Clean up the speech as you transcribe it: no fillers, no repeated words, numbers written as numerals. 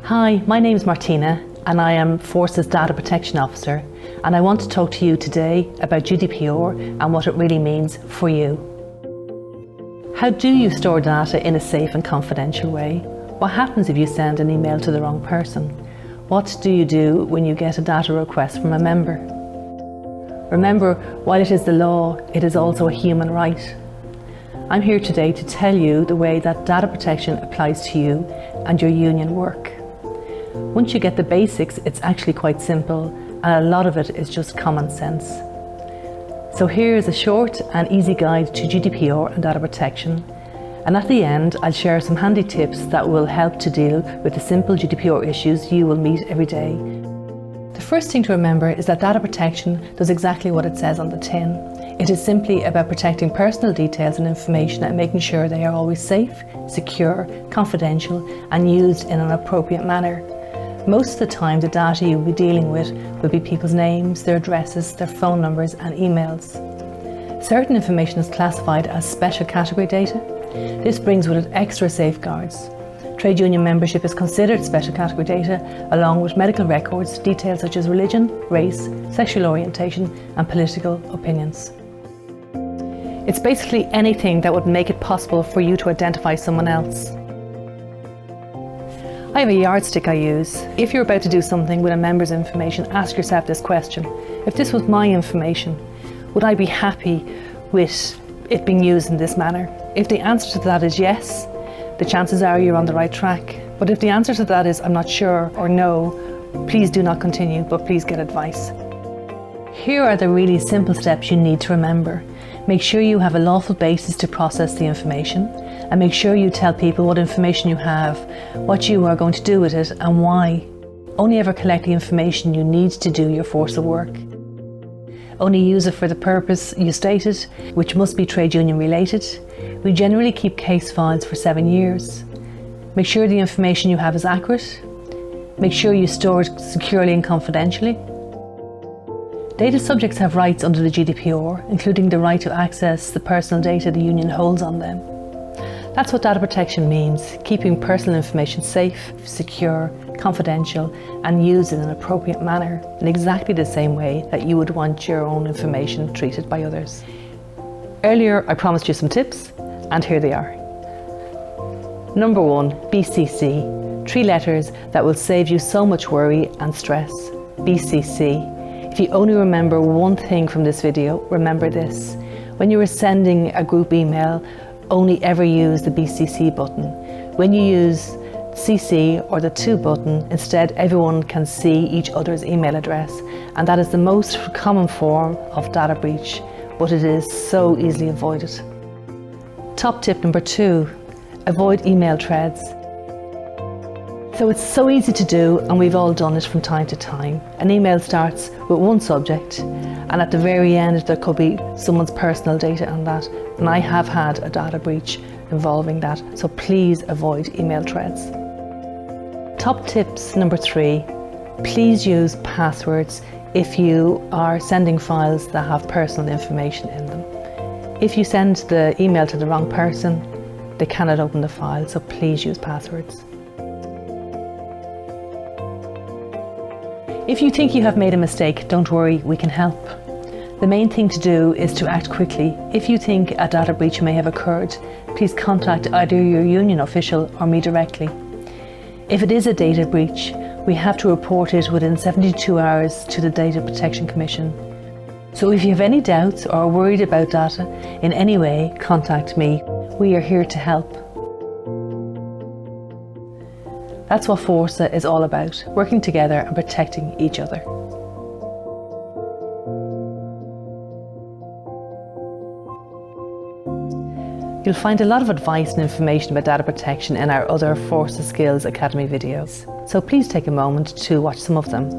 Hi, my name is Martina and I am Fórsa's Data Protection Officer, and I want to talk to you today about GDPR and what it really means for you. How do you store data in a safe and confidential way? What happens if you send an email to the wrong person? What do you do when you get a data request from a member? Remember, while it is the law, it is also a human right. I'm here today to tell you the way that data protection applies to you and your union work. Once you get the basics, it's actually quite simple, and a lot of it is just common sense. So here is a short and easy guide to GDPR and data protection, and at the end I'll share some handy tips that will help to deal with the simple GDPR issues you will meet every day. The first thing to remember is that data protection does exactly what it says on the tin. It is simply about protecting personal details and information and making sure they are always safe, secure, confidential and used in an appropriate manner. Most of the time the data you'll be dealing with will be people's names, their addresses, their phone numbers and emails. Certain information is classified as special category data. This brings with it extra safeguards. Trade union membership is considered special category data, along with medical records, details such as religion, race, sexual orientation and political opinions. It's basically anything that would make it possible for you to identify someone else. I have a yardstick I use. If you're about to do something with a member's information, ask yourself this question. If this was my information, would I be happy with it being used in this manner? If the answer to that is yes, the chances are you're on the right track. But if the answer to that is I'm not sure or no, please do not continue, but please get advice. Here are the really simple steps you need to remember. Make sure you have a lawful basis to process the information, and make sure you tell people what information you have, what you are going to do with it and why. Only ever collect the information you need to do your Fórsa work. Only use it for the purpose you stated, which must be trade union related. We generally keep case files for 7 years. Make sure the information you have is accurate. Make sure you store it securely and confidentially. Data subjects have rights under the GDPR, including the right to access the personal data the union holds on them. That's what data protection means, keeping personal information safe, secure, confidential and used in an appropriate manner, in exactly the same way that you would want your own information treated by others. Earlier I promised you some tips, and here they are. Number 1, BCC, 3 letters that will save you so much worry and stress. BCC. If you only remember one thing from this video, remember this. When you are sending a group email, only ever use the BCC button. When you use CC or the To button, instead everyone can see each other's email address, and that is the most common form of data breach, but it is so easily avoided. Top tip number 2, avoid email threads. So it's so easy to do, and we've all done it from time to time. An email starts with one subject and at the very end there could be someone's personal data on that, and I have had a data breach involving that, so please avoid email threads. Top tips number 3, please use passwords if you are sending files that have personal information in them. If you send the email to the wrong person, they cannot open the file, so please use passwords. If you think you have made a mistake, don't worry, we can help. The main thing to do is to act quickly. If you think a data breach may have occurred, please contact either your union official or me directly. If it is a data breach, we have to report it within 72 hours to the Data Protection Commission. So if you have any doubts or are worried about data in any way, contact me. We are here to help. That's what Fórsa is all about, working together and protecting each other. You'll find a lot of advice and information about data protection in our other Fórsa Skills Academy videos, so please take a moment to watch some of them.